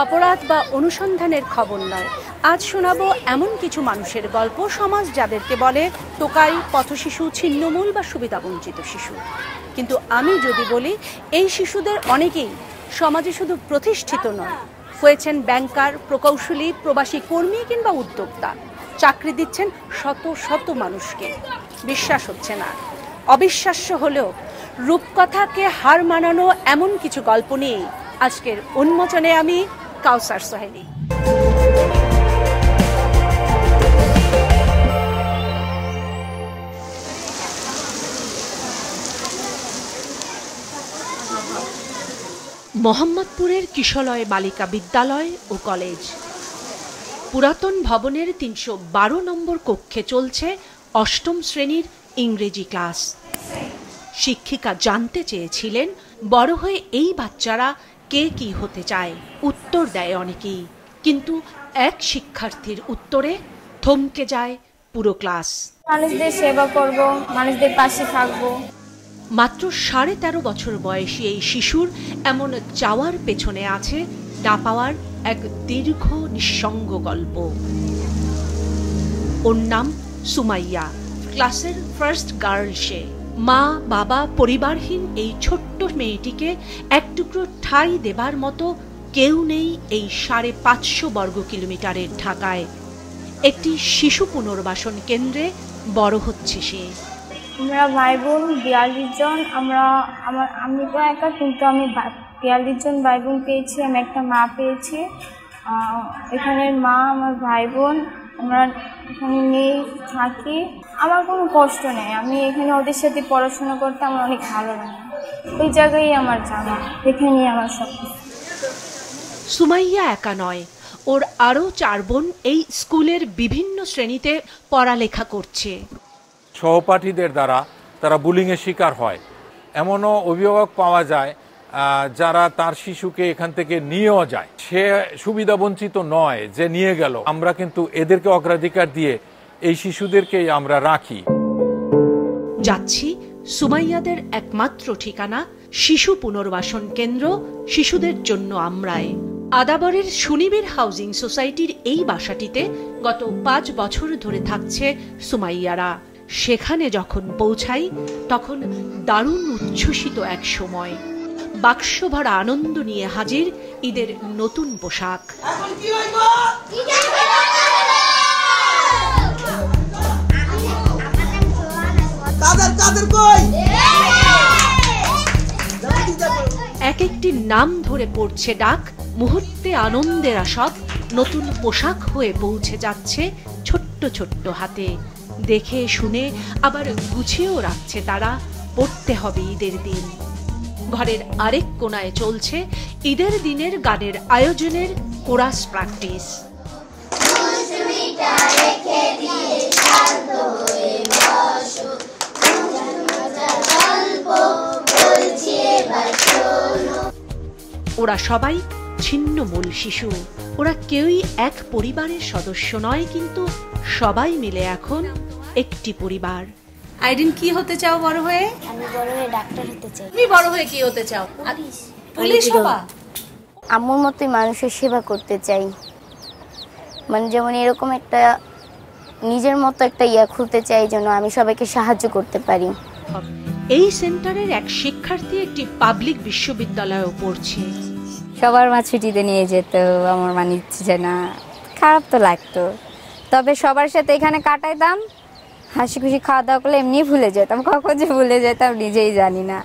অপরাধ বা অনুসন্ধানের খবর নয়। আজ শোনাবো এমন কিছু মানুষের গল্প, সমাজ যাদেরকে বলে টোকাই, পথশিশু, ছিন্নমূল বা সুবিধাবঞ্চিত শিশু। কিন্তু আমি যদি বলি, এই শিশুদের অনেকেই সমাজে শুধু প্রতিষ্ঠিত নয়, হয়েছেন ব্যাংকার, প্রকৌশলী, প্রবাসী কর্মী কিংবা উদ্যোক্তা। চাকরি দিচ্ছেন শত শত মানুষকে। বিশ্বাস হচ্ছে না, অবিশ্বাস্য হলেও রূপকথাকে হার মানানো এমন কিছু গল্প নিয়ে আজকের উন্মোচনে আমি কাউসার সোহেলি। মোহাম্মদপুরের কিশলয় বালিকা বিদ্যালয় ও কলেজ। পুরাতন ভবনের ৩১২ নম্বর কক্ষে চলছে অষ্টম শ্রেণীর ইংরেজি ক্লাস। শিক্ষিকা জানতে চেয়েছিলেন বড় হয়ে এই বাচ্চারা কে কি হতে চায়। উত্তর দেয় অনেকেই, কিন্তু এক শিক্ষার্থীর উত্তরে থমকে যায় পুরো ক্লাস। মানুষদের সেবা করব, মানুষদের পাশে থাকব। মাত্র ১৩.৫ বছর বয়সী এই শিশুর এমন চাওয়ার পেছনে আছে না পাওয়ার এক দীর্ঘ নিঃসঙ্গ গল্প। ওর নাম সুমাইয়া, ক্লাসের ফার্স্ট গার্ল সে। মা বাবা পরিবারহীন এই ছোট্ট মেয়েটিকে এক টুকরো ঠাঁই দেবার মতো কেউ নেই এই ৫৫০ বর্গ কিলোমিটারের ঢাকায়। একটি শিশু পুনর্বাসন কেন্দ্রে বড় হচ্ছে সে। আমরা ভাই বোন ৪২ জন। আমি তো একা, কিন্তু আমি ৪২ জন ভাই বোন পেয়েছি, আমি একটা মা পেয়েছি। এখানের মা, আমার ভাই বোন, আমরা এখানে নেই, থাকি। আমার কোনো কষ্ট নেই, আমি এখানে ওদের সাথে পড়াশোনা করতে আমার অনেক ভালো লাগে। ওই জায়গায় আমার জানা, এখানেই আমার সব। সুমাইয়া একা নয়, ওর আরও ৪ বোন এই স্কুলের বিভিন্ন শ্রেণীতে পড়ালেখা করছে। সহপাঠীদের দ্বারা তারা বুলিংয়ের শিকার হয়। এমনও অভিভাবক পাওয়া যায় যারা তার শিশুকে এখান থেকে নিয়েও যায়। সে সুবিধা বঞ্চিত নয় যে নিয়ে গেল। আমরা কিন্তু এদেরকে অগ্রাধিকার দিয়ে এই শিশুদেরকেই আমরা রাখি। যাচ্ছি সুমাইয়াদের একমাত্র ঠিকানা শিশু পুনর্বাসন কেন্দ্র শিশুদের জন্য আমরায়। আদাবরের সুনিবির হাউজিং সোসাইটির এই বাসাটিতে গত ৫ বছর ধরে থাকছে সুমাইয়ারা। সেখানে যখন পৌঁছাই তখন দারুণ উচ্ছ্বসিত এক সময়। বাক্স ভরা আনন্দ নিয়ে হাজির ঈদের নতুন পোশাক। এক একটি নাম ধরে পড়ছে ডাক। মুহূর্তে আনন্দের আসব নতুন পোশাক হয়ে পৌঁছে যাচ্ছে ছোট্ট ছোট্ট হাতে। দেখে শুনে আবার গুছিয়েও রাখছে তারা, পড়তে হবে ঈদের দিন। ঘরের আরেক কোণায় চলছে ঈদের দিনের গানের আয়োজনের কোরাস প্র্যাকটিস। ওরা সবাই ছিন্নমূল শিশু। ওরা কেউই এক পরিবারের সদস্য নয়, কিন্তু সবাই মিলে এখন একটি পরিবার। আইরিন, কি হতে চাও বড় হয়ে? আমি বড় হয়ে ডাক্তার হতে চাই। তুমি বড় হয়ে কি হতে চাও? পুলিশ হবা? আম্মুর মতোই মানুষের সেবা করতে চাই। মানে যেমন এরকম একটা নিজের মতো একটা খুলতে চাই, যেন আমি সবাইকে সাহায্য করতে পারি। এই সেন্টারের এক শিক্ষার্থী একটি পাবলিক বিশ্ববিদ্যালয়েও পড়ছে। সবার মা ছুটিতে নিয়ে যেত, আমার মা নিচ্ছে না, খারাপ তো লাগতো। তবে সবার সাথে এখানে কাটাইতাম, হাসি খুশি খাওয়া দাওয়া করলে এমনি ভুলে যেতাম। কখন যে ভুলে যেতাম নিজেই জানি না।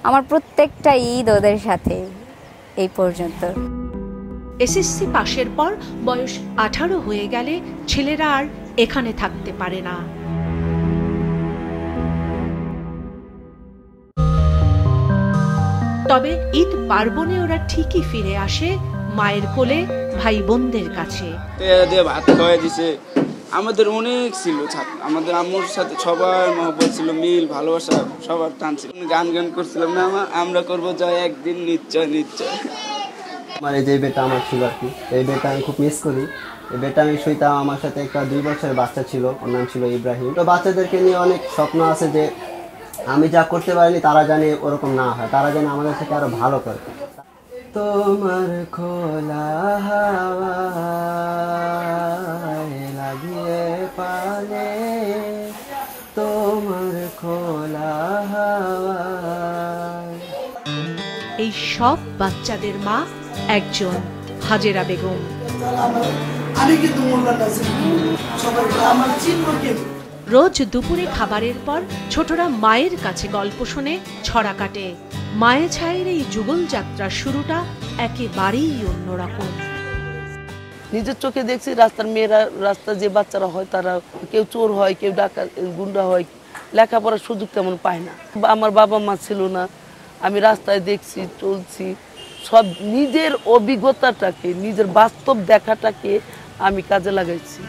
আমার প্রত্যেকটা ঈদ ওদের সাথে এই পর্যন্ত। এসএসসি পাশের পর বয়স 18 হয়ে গেলে ছেলেরা আর এখানে থাকতে পারে না। তবে ঈদ পার্বণে ওরা ঠিকই ফিরে আসে মায়ের কোলে, ভাই বোনদের কাছে। ভাত খাওয়াই দিছে। আমাদের অনেক ছিল, আমাদের আম্মুর সাথে সবার মহব্বত ছিল, মিল ভালোবাসা সবার টান ছিল। গান করছিলাম না, আমরা করবো জয় একদিন, নিশ্চয় নিশ্চয়। আমার এই যে বেটা আমার ছিল আর কি, এই বেটা আমি খুব মিস করি। এই বেটা আমি শুইতাম, আমার সাথে একটা 2 বছরের বাচ্চা ছিল, ওর নাম ছিল ইব্রাহিম। তো বাচ্চাদেরকে নিয়ে অনেক স্বপ্ন আছে যে আমি যা করতে পারিনি তারা জানে ওরকম না হয়, তারা জানে আমাদের থেকে আরো ভালো করে। তোমার খোলা হাওয়ায় লাগিয়ে পালে, তোমার খোলা হাওয়ায়। এই সব বাচ্চাদের মা একজন হাজেরা বেগম। রোজ দুপুরে খাবারের পর ছোটরা মায়ের কাছে গল্প শুনে ছড়া কাটে। মায়ে ছায়ের এই যুগল যাত্রার শুরুটা একেবারেই অন্যরকম। নিজের চোখে দেখছি রাস্তার মেয়েরা, রাস্তা যে বাচ্চারা হয় তারা কেউ চোর হয়, কেউ ডাকাত গুন্ডা হয়, লেখাপড়ার সুযোগ তেমন পায় না। আমার বাবা মা ছিল না, আমি রাস্তায় দেখছি, চলছি, সব নিজের অভিজ্ঞতাটাকে, নিজের বাস্তব দেখাটাকে আমি কাজে লাগাইছি।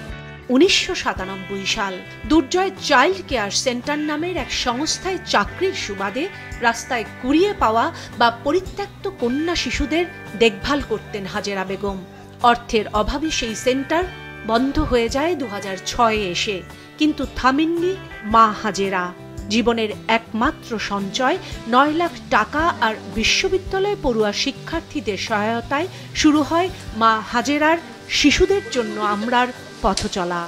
1997 সাল দুর্জয় চাইল্ড কেয়ার সেন্টার নামের এক সংস্থায় চাকরির সুবাদে রাস্তায় কুড়িয়ে পাওয়া বা পরিত্যক্ত কন্যা শিশুদের দেখভাল করতেন হাজেরা বেগম। অর্থের অভাবে সেই সেন্টার বন্ধ হয়ে যায় 2006 এসে, কিন্তু থামেননি মা হাজেরা। জীবনের একমাত্র সঞ্চয় 9 লাখ টাকা আর বিশ্ববিদ্যালয় পড়ুয়া শিক্ষার্থীদের সহায়তায় শুরু হয় মা হাজেরার শিশুদের জন্য আমরার পথ চলা।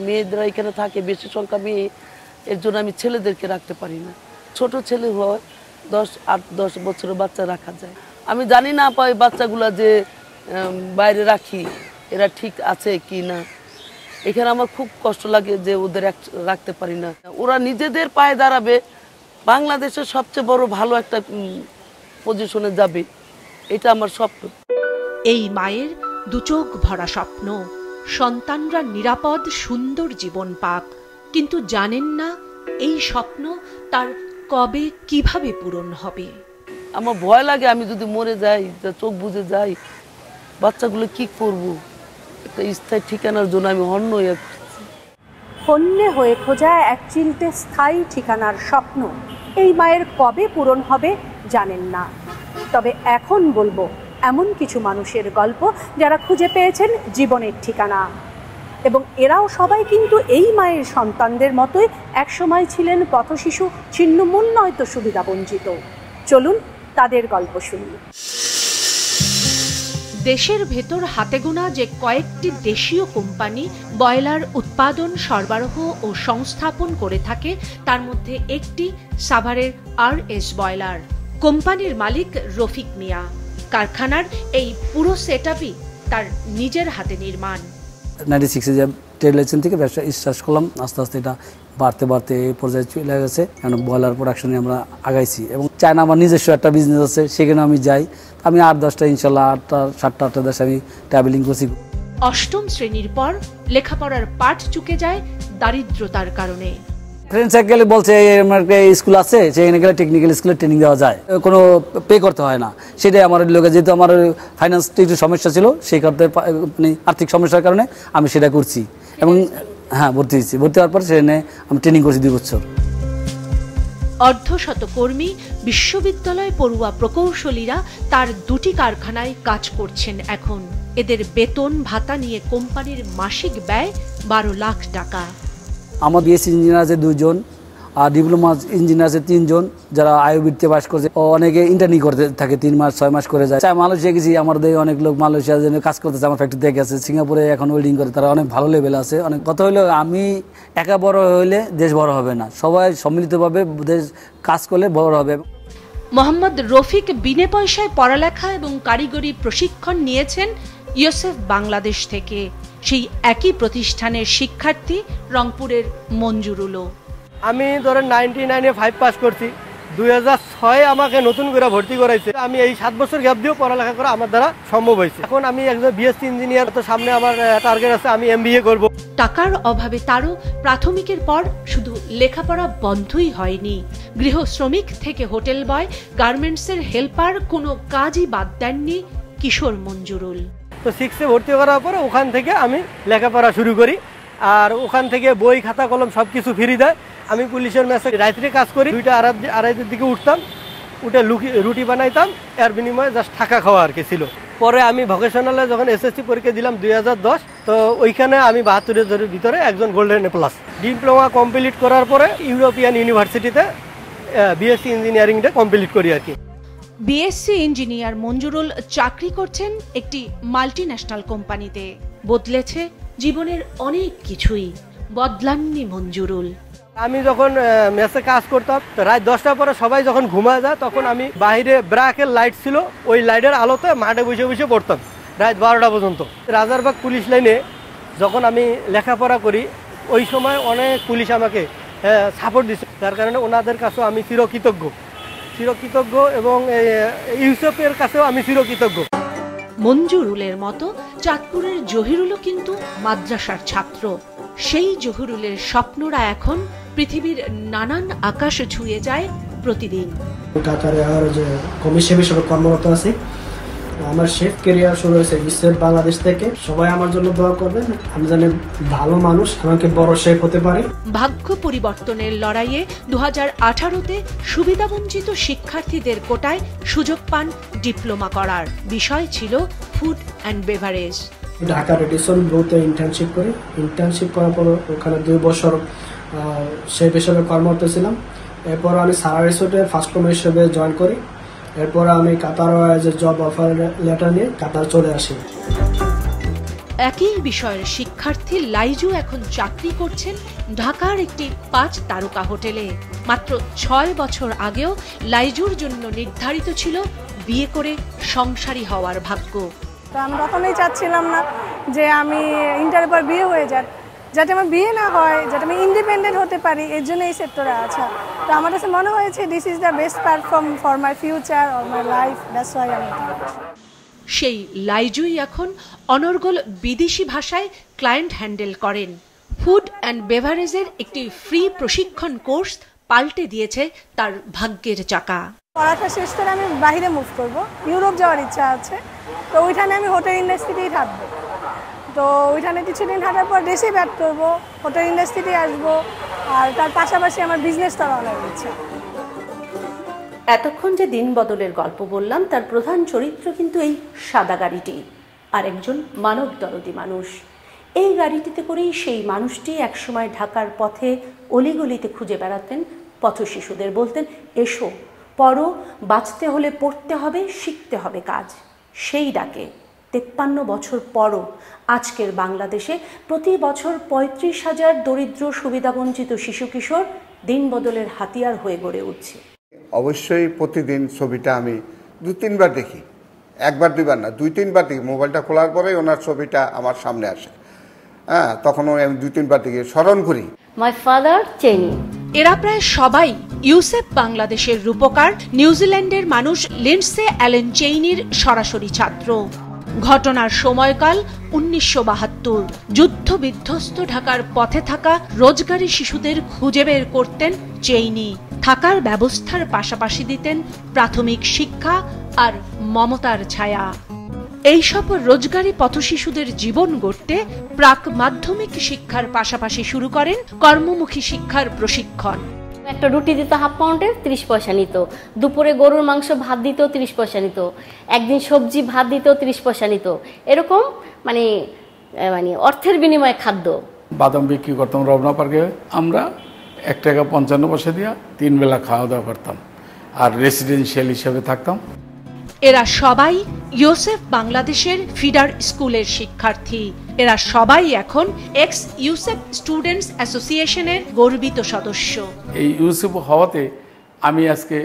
মেয়েরা এখানে থাকে বেশি সংখ্যা মেয়ে, এর জন্য আমি ছেলেদেরকে রাখতে পারি না। ছোট ছেলে হয় 8-10 বছরের বাচ্চা রাখা যায়। আমি জানি না পাই বাচ্চাগুলা যে বাইরে রাখি এরা ঠিক আছে কি না। এখানে আমার খুব কষ্ট লাগে যে ওদের রাখতে পারি না। ওরা নিজেদের পায়ে দাঁড়াবে, বাংলাদেশের সবচেয়ে বড় ভালো একটা পজিশনে যাবে, এটা আমার স্বপ্ন। এই মায়ের দুচোখ ভরা স্বপ্ন সন্তানরা নিরাপদ সুন্দর জীবন পাক, কিন্তু জানেন না এই স্বপ্ন তার কবে কিভাবে পূরণ হবে। আমার ভয় লাগে আমি যদি মরে যাই, চোখ বুজে যাই, বাচ্চাগুলো কি করব। একটা স্থায়ী ঠিকানার জন্য আমি হন্য হয়ে হন্যে হয়ে খোঁজা এক চিলতে স্থায়ী ঠিকানার স্বপ্ন এই মায়ের কবে পূরণ হবে জানেন না। তবে এখন বলবো এমন কিছু মানুষের গল্প যারা খুঁজে পেয়েছেন জীবনের ঠিকানা, এবং এরাও সবাই কিন্তু এই মায়ের সন্তানদের মতোই একসময় ছিলেন পথশিশু, ছিন্নমূল নয়তো সুবিধা বঞ্চিত। চলুন তাদের গল্প শুনি। দেশের ভেতর হাতে গোনা যে কয়েকটি দেশীয় কোম্পানি ব্রয়লার উৎপাদন, সরবরাহ ও সংস্থাপন করে থাকে, তার মধ্যে একটি সাভারের RS ব্রয়লার। কোম্পানির মালিক রফিক মিয়া। কারখানার এই পুরো সেটআপই তার নিজের হাতে নির্মাণ। 96-এ যে ট্রেড লাইসেন্স থেকে ব্যবসা স্টার্ট করলাম, আস্তে আস্তে এটা বাড়তে বাড়তে এই পর্যায়ে চলে গেছে। কারণ ব্রয়লার প্রোডাকশনে আমরা আগাইছি এবং চায়না আমার নিজস্ব একটা বিজনেস আছে, সেখানে আমি যাই। আমি 8-10টা ইনশাল্লাহ 7টা দেশে আমি ট্রাভেলিং করছি। 8ম শ্রেণীর পর লেখাপড়ার পাঠ চুকে যায় দারিদ্রতার কারণে। ফ্রেন্ড সার্কেলে বলছে আমার স্কুল আছে, সেখানে গেলে টেকনিক্যাল স্কুলে ট্রেনিং দেওয়া যায়, কোনো পে করতে হয় না। সেটাই আমার লোকে, যেহেতু আমার ফাইন্যান্স একটু সমস্যা ছিল, সেই কারণে মানে আর্থিক সমস্যার কারণে আমি সেটা করছি এবং হ্যাঁ ভর্তি হয়েছি। ভর্তি হওয়ার পর সেখানে আমি ট্রেনিং করছি 2 বছর। অর্ধশত কর্মী, বিশ্ববিদ্যালয় পড়ুয়া প্রকৌশলীরা তার 2টি কারখানায় কাজ করছেন এখন। এদের বেতন ভাতা নিয়ে কোম্পানির মাসিক ব্যয় 12 লাখ টাকা। আমার বিএসসি ইঞ্জিনিয়ার আছে 2 জন, আর ডিপ্লোমা ইঞ্জিনিয়ার আছে 3 জন, যারা আইওবিতে পাস করছে। অনেকে ইন্টার্নি করতে থাকে, 3 মাস 6 মাস করে যায়। মালয়েশিয়া গেছি, আমাদের অনেক লোক মালয়েশিয়া কাজ করতেছে, আমার ফ্যাক্টরিতে গেছে। সিঙ্গাপুরে এখন ওয়েল্ডিং করে, তারা অনেক ভালো লেভেল আছে। অনেক কথা হলো, আমি একা বড় হইলে দেশ বড় হবে না, সবাই সম্মিলিতভাবে দেশ কাজ করলে বড় হবে। মোহাম্মদ রফিক বিনে পয়সায় পড়ালেখা এবং কারিগরি প্রশিক্ষণ নিয়েছেন ইউসেফ বাংলাদেশ থেকে। সেই একই প্রতিষ্ঠানের শিক্ষার্থী রংপুরের মঞ্জুরুলও। আমি ধরেন 99-এ 5 পাস করছি, 2006 আমাকে নতুন করে ভর্তি করাইছে। আমি এই 7 বছর গ্যাপ দিয়েও পড়ালেখা করা আমার দ্বারা সম্ভব হয়েছে। এখন আমি একজন বিএসসি ইঞ্জিনিয়ার, তো সামনে আমার টার্গেট আছে আমি MBA করব। টাকার অভাবে তারও প্রাথমিকের পর শুধু লেখাপড়া বন্ধই হয়নি। গৃহ শ্রমিক থেকে হোটেল বয়, গার্মেন্টসের হেল্পার, কোনো কাজই বাদ দেননি কিশোর মঞ্জুরুল। তো 6-এ ভর্তি করার পরে ওখান থেকে আমি লেখাপড়া শুরু করি, আর ওখান থেকে বই খাতা কলম সব কিছু ফ্রি দেয়। আমি পুলিশের মেসে রাত্রে কাজ করি, 2টা আড়াইটার দিকে উঠতাম, উঠে রুটি বানাইতাম, এর বিনিময়ে জাস্ট থাকা খাওয়া আর কি ছিল। পরে আমি ভোকেশনালে যখন SSC পরীক্ষা দিলাম 2010, তো ওইখানে আমি 72 ভিতরে একজন গোল্ডেন প্লাস। ডিপ্লোমা কমপ্লিট করার পরে ইউরোপিয়ান ইউনিভার্সিটিতে বিএসসি ইঞ্জিনিয়ারিংটা কমপ্লিট করি আর কি। বিএসসি ইঞ্জিনিয়ার মঞ্জুরুল চাকরি করছেন একটি মাল্টিন্যাশনাল কোম্পানিতে। বদলেছে জীবনের অনেক কিছুই, বদলাননি মঞ্জুরুল। আমি যখন মেসে কাজ করতাম, রাত 10টার পরে সবাই যখন ঘুমায় যায়, তখন আমি বাইরে ব্রাকের লাইট ছিল, ওই লাইটের আলোতে মাঠে বসে বসে পড়তাম রাত 12টা পর্যন্ত। রাজারবাগ পুলিশ লাইনে যখন আমি লেখাপড়া করি, ওই সময় অনেক পুলিশ আমাকে সাপোর্ট দিচ্ছে, যার কারণে ওনাদের কাছেও আমি চিরকৃতজ্ঞ এবং ইউসেফের কাছেও আমি চিরকৃতজ্ঞ। মঞ্জুরুলের মতো চাঁদপুরের জহিরুলও কিন্তু মাদ্রাসার ছাত্র। সেই জহিরুলের স্বপ্নরা এখন পৃথিবীর নানান আকাশ ছুঁয়ে যায় প্রতিদিন। কাতারে আর যে কমিশন হিসেবে কর্মরত আছি। আমার শেফ ক্যারিয়ার শুরু হয়েছে ইউসেফ বাংলাদেশ থেকে। সবাই আমার জন্য দোয়া করবেন, আমি জানি ভালো মানুষ আমাকে বড় শেফ হতে পারি। ভাগ্য পরিবর্তনের লড়াইয়ে 2018-তে সুবিধাবঞ্চিত শিক্ষার্থীদের কোটায় সুযোগ পান ডিপ্লোমা করার। বিষয় ছিল food and beverage. Dhaka Radisson ব্লুতে ইন্টার্নশিপ করি। ইন্টার্নশিপ করার পর ওখানে 2 বছর শেফ হিসেবে কর্মরত ছিলাম। এরপর আমি সারা রিসোর্টে ফার্স্ট কর্মী হিসেবে জয়েন করি। এরপর আমি কাতার জব অফার লেটার নিয়ে কাতার চলে আসি। একই বিষয়ের শিক্ষার্থী লাইজু এখন চাকরি করছেন ঢাকার একটি 5 তারকা হোটেলে। মাত্র 6 বছর আগেও লাইজুর জন্য নির্ধারিত ছিল বিয়ে করে সংসারী হওয়ার ভাগ্য। তো আমি কখনোই চাচ্ছিলাম না যে আমি ইন্টারের পর বিয়ে হয়ে যাক, যাতে আমার বিয়ে না হয়, যাতে আমি ইন্ডিপেন্ডেন্ট হতে পারি, এর জন্য এই সেক্টরে আছা। তো আমার কাছে মনে হয়েছে this is the best platform for my future or my life, that's why আমি। সেই লাইজুই এখন অনর্গল বিদেশি ভাষায় ক্লায়েন্ট হ্যান্ডেল করেন। ফুড অ্যান্ড বেভারেজের একটি ফ্রি প্রশিক্ষণ কোর্স পাল্টে দিয়েছে তার ভাগ্যের চাকা। পড়াটা শেষ করে আমি বাইরে মুভ করব, ইউরোপ যাওয়ার ইচ্ছা আছে। তো ওইখানে আমি হোটেল ইন্ডাস্ট্রিতেই থাকবো। তো ওইখানে কিছুদিন থাকার পর দেশে ব্যাক করবো, হোটেল ইন্ডাস্ট্রিতে আসবো, আর তার পাশাপাশি আমার বিজনেস করা অনেক ইচ্ছা। এতক্ষণ যে দিন বদলের গল্প বললাম, তার প্রধান চরিত্র কিন্তু এই সাদা গাড়িটি, আর একজন মানব দরদী মানুষ। এই গাড়িটিতে করেই সেই মানুষটি একসময় ঢাকার পথে অলিগলিতে খুঁজে বেড়াতেন পথ শিশুদের, বলতেন এসো পড়ো, বাঁচতে হলে পড়তে হবে, শিখতে হবে কাজ। সেই ডাকে 53 বছর পরও আজকের বাংলাদেশে প্রতি বছর 35,000 দরিদ্র সুবিধাবঞ্চিত শিশু কিশোর দিন বদলের হাতিয়ার হয়ে গড়ে উঠছে। অবশ্যই প্রতিদিন ছবিটা আমি 2-3 বার দেখি, 1বার 2বার না, 2-3 বার দেখি। মোবাইলটা খোলার পরেই ওনার ছবিটা আমার সামনে আসে। তখন আমি 2-3 বার দেখি, স্মরণ করি। মাই ফাদার চেনি। এরা প্রায় সবাই ইউসেফ বাংলাদেশের রূপকার নিউজিল্যান্ডের মানুষ লিন্ডসে অ্যালেন চেইনির সরাসরি ছাত্র। ঘটনার সময়কাল 1972। যুদ্ধ বিধ্বস্ত ঢাকার পথে থাকা রোজগারি শিশুদের খুঁজে বের করতেন চেইনি। থাকার ব্যবস্থার পাশাপাশি দিতেন প্রাথমিক শিক্ষা আর মমতার ছায়া। এইসব রোজগারি পথশিশুদের জীবন গড়তে প্রাক মাধ্যমিক শিক্ষার পাশাপাশি শুরু করেন কর্মমুখী শিক্ষার প্রশিক্ষণ। একটা রুটি দিত হাফ পাউন্ডে 30 পয়সা নিত, দুপুরে গরুর মাংস ভাত দিত 30 পয়সা নিত, একদিন সবজি ভাত দিত 30 পয়সা নিত। এরকম মানে অর্থের বিনিময়ে খাদ্য। বাদাম বিক্রি করতাম রমনা পার্কে, আমরা 1 টাকা 55 পয়সা দিয়ে 3 বেলা খাওয়া দাওয়া করতাম, আর রেসিডেন্সিয়াল হিসেবে থাকতাম। এরা সবাই ইউসেফ বাংলাদেশের ফিডার স্কুলের শিক্ষার্থী। এরা সবাই এখন এক্স ইউসেফ স্টুডেন্টস অ্যাসোসিয়েশনের গর্বিত সদস্য। এই ইউসেফ হওয়াতে আমি আজকে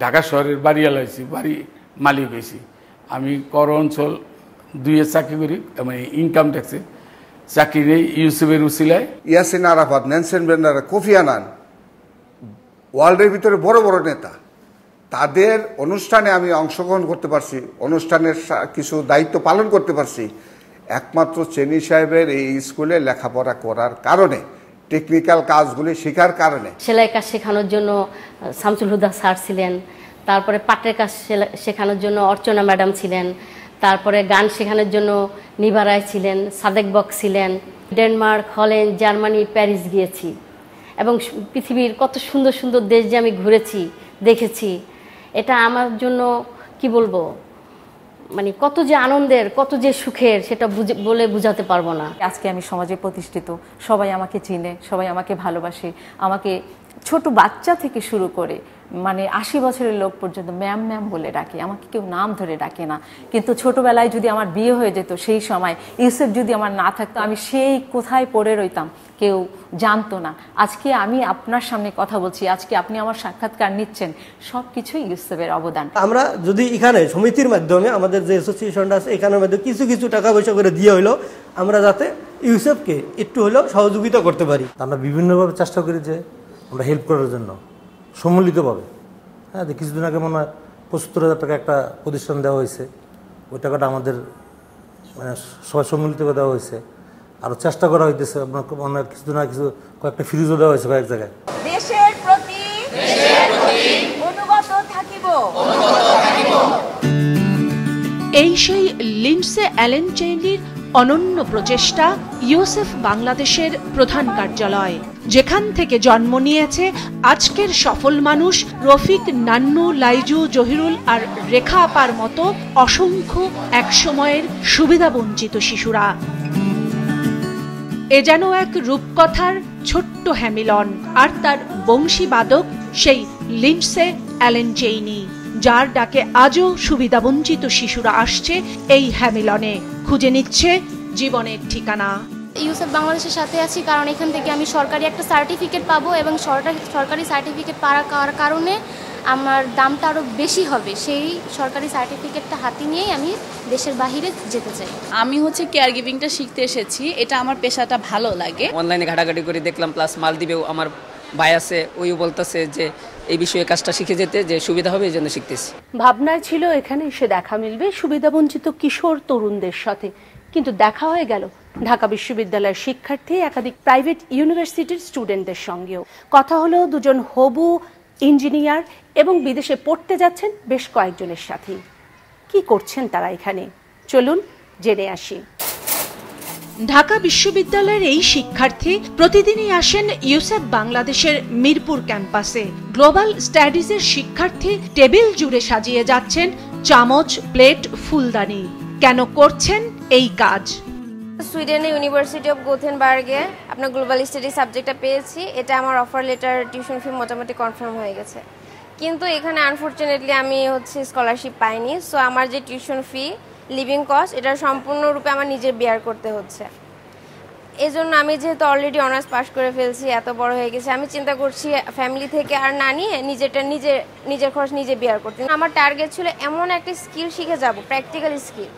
ঢাকা শহরের বাড়িওয়ালা হয়েছি, বাড়ি মালিক হয়েছি। আমি কর অঞ্চল 2-এ চাকরি করি, মানে ইনকাম ট্যাক্সে চাকরি নেই। ইউসেফের উসিলায় Yasser Arafat, Nelson Mandela, Kofi Annan, ওয়ার্ল্ডের ভিতরে বড় বড় নেতা, তাদের অনুষ্ঠানে আমি অংশগ্রহণ করতে পারছি, অনুষ্ঠানের কিছু দায়িত্ব পালন করতে পারছি একমাত্র চেনি সাহেবের এই স্কুলে লেখাপড়া করার কারণে, টেকনিক্যাল কাজগুলি শেখার কারণে। সেলাই কাজ শেখানোর জন্য শামসুল হুদা স্যার ছিলেন, তারপরে পাটের কাজ শেখানোর জন্য অর্চনা ম্যাডাম ছিলেন, তারপরে গান শেখানোর জন্য নিভা রায় ছিলেন, সাদেক বক ছিলেন। ডেনমার্ক, হল্যান্ড, জার্মানি, প্যারিস গিয়েছি এবং পৃথিবীর কত সুন্দর সুন্দর দেশ যে আমি ঘুরেছি, দেখেছি। এটা আমার জন্য কি বলবো, মানে কত যে আনন্দের, কত যে সুখের, সেটা বলে বোঝাতে পারবো না। আজকে আমি সমাজে প্রতিষ্ঠিত, সবাই আমাকে চিনে, সবাই আমাকে ভালোবাসে, আমাকে ছোট বাচ্চা থেকে শুরু করে মানে 80 বছরের লোক পর্যন্ত ম্যাম ম্যাম বলে ডাকে, আমাকে কেউ নাম ধরে ডাকে না। কিন্তু ছোটবেলায় যদি আমার বিয়ে হয়ে যেত, সেই সময় ইউসুফ যদি আমার না থাকতো, আমি সেই কোথায় পড়ে রইতাম, কেউ জানতো না। আজকে আমি আপনার সামনে কথা বলছি, আজকে আপনি আমার সাক্ষাৎকার নিচ্ছেন, সব কিছুই ইউসুফের অবদান। আমরা যদি এখানে সমিতির মাধ্যমে আমাদের যে অ্যাসোসিয়েশনটা আছে এখানের মধ্যে কিছু কিছু টাকা পয়সা করে দিয়ে হইলো আমরা যাতে ইউসুফকে একটু হলেও সহযোগিতা করতে পারি। আমরা বিভিন্নভাবে চেষ্টা করি যে আমরা হেল্প করার জন্য সম্মিলিতভাবে। হ্যাঁ, কিছুদিন আগে মনে হয় ৭৫,০০০ টাকা একটা প্রতিষ্ঠান দেওয়া হয়েছে, ওই টাকাটা আমাদের মানে সবাই সম্মিলিতভাবে দেওয়া হয়েছে। আরও চেষ্টা করা হইতেছে, আপনার মনে হয় কিছুদিন আগে কয়েকটা ফ্রিজও দেওয়া হয়েছে কয়েক জায়গায়। দেশের প্রতি অনুগত থাকিব। এই সেই লিন্ডসে অ্যালেন চেইনির অনন্য প্রচেষ্টা ইউসুফ বাংলাদেশের প্রধান কার্যালয়, যেখান থেকে জন্ম নিয়েছে আজকের সফল মানুষ রফিক, নান্নু, লাইজু, জহিরুল আর রেখা আপার মতো অসংখ্য একসময়ের সুবিধাবঞ্চিত শিশুরা। এ যেন এক রূপকথার ছোট্ট হ্যামিলন, আর তার বংশীবাদক সেই লিন্ডসে অ্যালেন চেইনি, যার ডাকে আজও সুবিধাবঞ্চিত শিশুরা আসছে এই হ্যামিলনে, খুঁজে নিচ্ছে জীবনের ঠিকানা। ইউসুফ বাংলাদেশের সাথে আছি কারণ এখান থেকে আমি সরকারি একটা সার্টিফিকেট পাবো, এবং সরকারি সার্টিফিকেট পাওয়ার কারণে আমার দামটা আরও বেশি হবে। সেই সরকারি সার্টিফিকেটটা হাতে নিয়েই আমি দেশের বাইরে যেতে চাই। আমি হচ্ছে কেয়ার গিভিংটা শিখতে এসেছি, এটা আমার পেশাটা ভালো লাগে। অনলাইনে ঘাটাঘাটি করে দেখলাম, প্লাস মালদ্বীপেও আমার ভাই আছে, ওইও বলতেছে যে এই বিষয়ে কাজটা শিখে যেতে, যে সুবিধা হবে এই জন্য শিখতেছি। ভাবনায় ছিল এখানে এসে দেখা মিলবে সুবিধাবঞ্চিত কিশোর তরুণদের সাথে, কিন্তু দেখা হয়ে গেল ঢাকা বিশ্ববিদ্যালয়ের শিক্ষার্থী, একাধিক প্রাইভেট ইউনিভার্সিটির স্টুডেন্টদের সঙ্গেও। কথা হলো দুজন হবু ইঞ্জিনিয়ার এবং বিদেশে পড়তে যাচ্ছেন বেশ কয়েকজনের সাথে। কি করছেন তারা এখানে, চলুন জেনে আসি। ঢাকা বিশ্ববিদ্যালয়ের এই শিক্ষার্থী প্রতিদিনই আসেন ইউসুফ বাংলাদেশের মিরপুর ক্যাম্পাসে। গ্লোবাল স্টাডিজের শিক্ষার্থী টেবিল জুড়ে সাজিয়ে যাচ্ছেন চামচ, প্লেট, ফুলদানি। কেন করছেন এই কাজ? সুইডেনের ইউনিভার্সিটি অফ গোথেনবার্গে আপনার গ্লোবাল স্টাডি সাবজেক্টটা পেয়েছি। এটা আমার অফার লেটার, টিউশন ফি মোটামুটি কনফার্ম হয়ে গেছে, কিন্তু এখানে আনফরচুনেটলি আমি স্কলারশিপ পাইনি। সো আমার যে টিউশন ফি, লিভিং কস্ট, এটা সম্পূর্ণরূপে আমার নিজের বেয়ার করতে হচ্ছে। এই জন্য আমি যেহেতু অলরেডি অনার্স পাস করে ফেলছি, এত বড় হয়ে গেছে, আমি চিন্তা করছি ফ্যামিলি থেকে আর না নিয়ে নিজের খরচ নিজে বেয়ার করতে। আমার টার্গেট ছিল এমন একটা স্কিল শিখে যাব, প্র্যাকটিক্যাল স্কিল,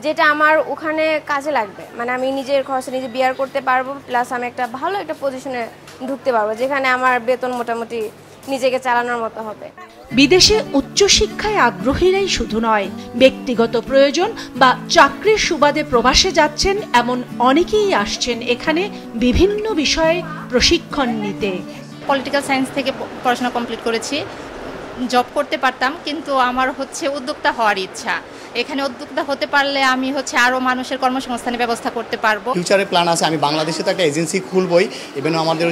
যেটা আমার ওখানে কাজে লাগবে। মানে আমি নিজের খরচ নিজে বেয়ার করতে পারবো, প্লাস আমি একটা ভালো একটা পজিশনে ঢুকতে পারবো, যেখানে আমার বেতন মোটামুটি নিজেকে চালানোর মতো হবে। বিদেশে উচ্চশিক্ষায় আগ্রহীরাই শুধু নয়, ব্যক্তিগত প্রয়োজন বা চাকরির সুবাদে প্রবাসে যাচ্ছেন এমন অনেকেই আসছেন এখানে বিভিন্ন বিষয়ে প্রশিক্ষণ নিতে। পলিটিক্যাল সায়েন্স থেকে পড়াশোনা কমপ্লিট করেছি, জব করতে পারতাম, কিন্তু আমার উদ্যোক্তা হওয়ার ইচ্ছা। এখানে উদ্যোক্তা হতে পারলে আমি আরও মানুষের কর্মসংস্থানের ব্যবস্থা করতে পারবো। ফিউচারে প্ল্যান আছে, আমি বাংলাদেশে তো একটা এজেন্সি খুলবই, এবং আমাদের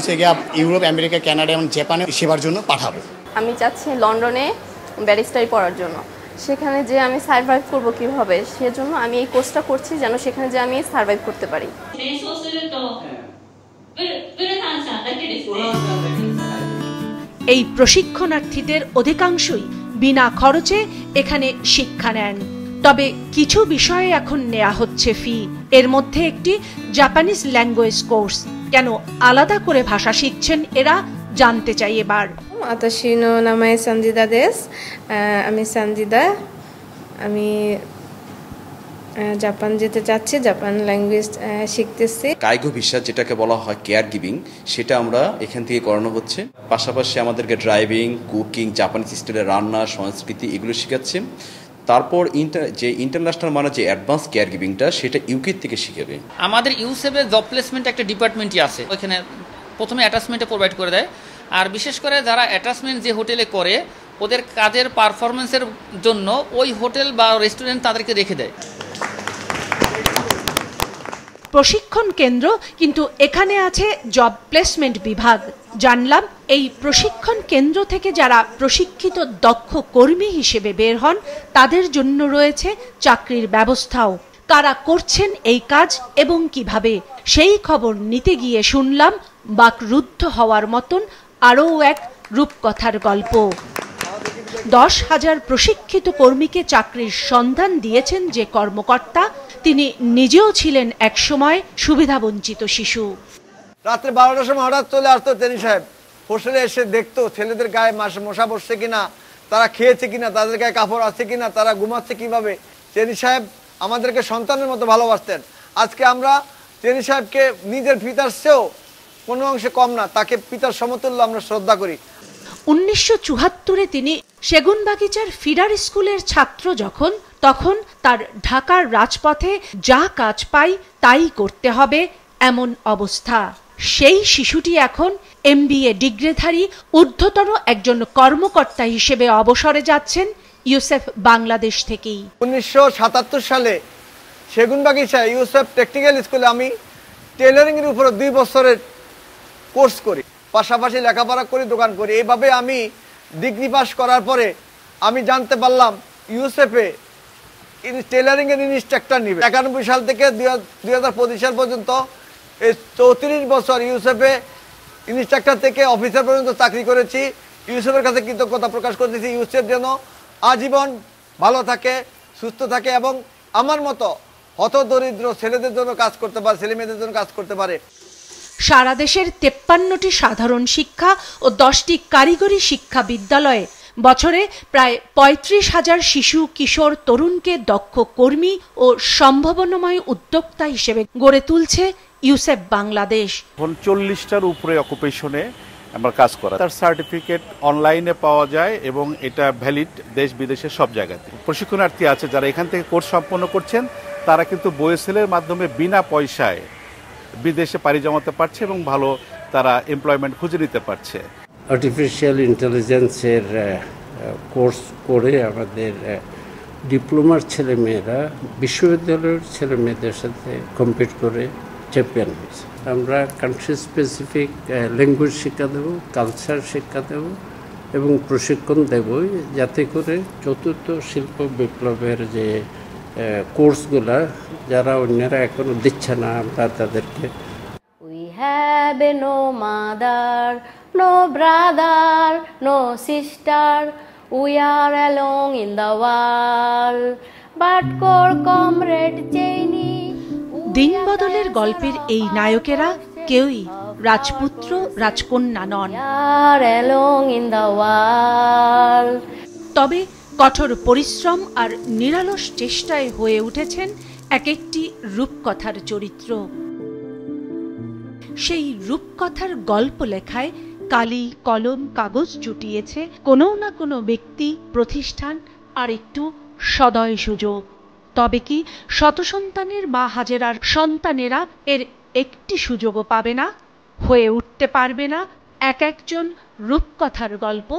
ইউরোপ, আমেরিকা, কানাডা এবং জাপানে সেবার জন্য পাঠাবো। আমি চাচ্ছি লন্ডনে ব্যারিস্টারি পড়ার জন্য। সেখানে যে আমি সার্ভাইভ করব কিভাবে, সেজন্য আমি এই কোর্সটা করছি, যেন সেখানে যে আমি সার্ভাইভ করতে পারি। এই প্রশিক্ষণার্থীদের অধিকাংশই বিনা খরচে এখানে শিক্ষা নেন, তবে কিছু বিষয়ে এখন নেওয়া হচ্ছে ফি। এর মধ্যে একটি জাপানিজ ল্যাঙ্গুয়েজ কোর্স। কেন আলাদা করে ভাষা শিখছেন এরা, জানতে চাই এবার। আতাশি নো নামায় সঞ্জিদা দেশ, আমি সঞ্জিদা, আমি জাপান যেতে চাচ্ছি, জাপান ল্যাঙ্গুয়েজ শিখতেছি। কাইগো ভিসা যেটাকে বলা হয় কেয়ার গিভিং, সেটা আমরা এখান থেকে করানো হচ্ছে। পাশাপাশি আমাদেরকে ড্রাইভিং, কুকিং, জাপানিজ স্টাইলের রান্না, সংস্কৃতি এগুলো শেখাচ্ছে। তারপর যে ইন্টারন্যাশনাল মানে যে অ্যাডভান্স কেয়ার গিভিংটা, সেটা ইউকে থেকে শিখাবে। আমাদের ইউসেফের জব প্লেসমেন্ট একটা ডিপার্টমেন্টই আছে, ওইখানে প্রথমে অ্যাটাচমেন্টে প্রোভাইড করে দেয়। আর বিশেষ করে যারা অ্যাটাচমেন্ট যে হোটেলে করে, ওদের কাজের পারফরমেন্সের জন্য ওই হোটেল বা রেস্টুরেন্ট তাদেরকে রেখে দেয়। প্রশিক্ষণ কেন্দ্র, কিন্তু এখানে আছে জব প্লেসমেন্ট বিভাগ। জানলাম এই প্রশিক্ষণ কেন্দ্র থেকে যারা প্রশিক্ষিত দক্ষ কর্মী হিসেবে বের হন, তাদের জন্য রয়েছে চাকরির ব্যবস্থাও। কারা করছেন এই কাজ এবং কিভাবে, সেই খবর নিতে গিয়ে শুনলাম বাকরুদ্ধ হওয়ার মতন আরও এক রূপকথার গল্প। 10,000 প্রশিক্ষিত কর্মীকে চাকরির সন্ধান দিয়েছেন যে কর্মকর্তা, তিনি নিজেও ছিলেন একসময় সুবিধাবঞ্চিত শিশু। রাত্রে 12টার সময় হঠাৎ চলে আসতো টেনি সাহেব, হোস্টেলে এসে দেখতো ছেলেদের গায়ে মশা বসছে কিনা, তারা খেয়েছে কিনা, তাদের গায়ে কাপড় আছে কিনা, তারা ঘুমাচ্ছে কিভাবে। টেনি সাহেব আমাদেরকে সন্তানের মতো ভালোবাসতেন। আজকে আমরা টেনি সাহেবকে নিজের পিতার চেয়েও কোনো অংশে কম না, তাকে পিতার সমতুল্য আমরা শ্রদ্ধা করি। 1974-এ তিনি সেগুনবাগিচার ফিডার স্কুলের ছাত্র তখন তার ঢাকার রাজপথে যা কাজ পাই তাই করতে হবে এমন অবস্থা। সেই শিশুটি এখন MBA ডিগ্রিধারী ঊর্ধ্বতন একজন কর্মকর্তা হিসেবে অবসরে যাচ্ছেন ইউসেফ বাংলাদেশ থেকেই। 1977 সালে সেগুনবাগিচা ইউসেফ টেকনিক্যাল স্কুলে আমি টেলারিংয়ের উপরে 2 বছরের কোর্স করি, পাশাপাশি লেখাপড়া করি, দোকান করি। এইভাবে আমি ডিগ্রি পাস করার পরে আমি জানতে পারলাম ইউসেফে টেলারিংয়ের ইনস্ট্রাক্টর নিবে। 91 সাল থেকে 2025 সাল পর্যন্ত এই 34 বছর ইউসেফে ইনস্ট্রাক্টর থেকে অফিসার পর্যন্ত চাকরি করেছি। ইউসেফের কাছে কৃতজ্ঞতা প্রকাশ করতেছি, ইউসেফ যেন আজীবন ভালো থাকে, সুস্থ থাকে এবং আমার মতো হতদরিদ্র ছেলেদের জন্য কাজ করতে পারে, ছেলে মেয়েদের জন্য কাজ করতে পারে। সারা দেশের 53টি সাধারণ শিক্ষা ও 10টি কারিগরি শিক্ষা বিদ্যালয়ে বছরে প্রায় 35,000 শিশু কিশোর তরুণকে দক্ষ কর্মী ও সম্ভাবনাময় উদ্যোক্তা হিসেবে গড়ে তুলছে ইউসেফ বাংলাদেশ। 40টার উপরে অকুপেশনে আমরা কাজ করা, তার সার্টিফিকেট অনলাইনে পাওয়া যায় এবং এটা ভ্যালিড দেশ বিদেশের সব জায়গাতে। প্রশিক্ষণার্থী আছে যারা এখান থেকে কোর্স সম্পন্ন করছেন, তারা কিন্তু বয়েসেলের মাধ্যমে বিনা পয়সায় বিদেশে পাড়ি জমাতে পারছে এবং ভালো তারা এমপ্লয়মেন্ট খুঁজে নিতে পারছে। আর্টিফিশিয়াল ইন্টেলিজেন্সের কোর্স করে আমাদের ডিপ্লোমার ছেলেমেয়েরা বিশ্ববিদ্যালয়ের ছেলেমেয়েদের সাথে কম্পিট করে চ্যাম্পিয়ন হয়েছে। আমরা কান্ট্রি স্পেসিফিক ল্যাঙ্গুয়েজ শিক্ষা দেব, কালচার শিক্ষা দেব এবং প্রশিক্ষণ দেবই, যাতে করে চতুর্থ শিল্প বিপ্লবের যে কোর্সগুলা যারা অন্যরা এখনো দিচ্ছে না, আমরা তাদেরকে We have no mother, no brother, no sister, we are alone in the world, but core comrade Cheney। দিন বদলের গল্পের এই নায়কেরা কেউই রাজপুত্র রাজকন্যা নন, তবে কঠোর পরিশ্রম আর নিরলস চেষ্টায় হয়ে উঠেছেন এক একটি রূপকথার চরিত্র। সেই রূপকথার গল্প লেখায় কালি কলম কাগজ জুটিয়েছে কোনো না কোনো ব্যক্তি, প্রতিষ্ঠান আর একটু সদয় সুযোগ। তবে কি শত সন্তানের মা হাজেরার সন্তানেরা এর একটি সুযোগও পাবে না, হয়ে উঠতে পারবে না এক একজন রূপকথার গল্প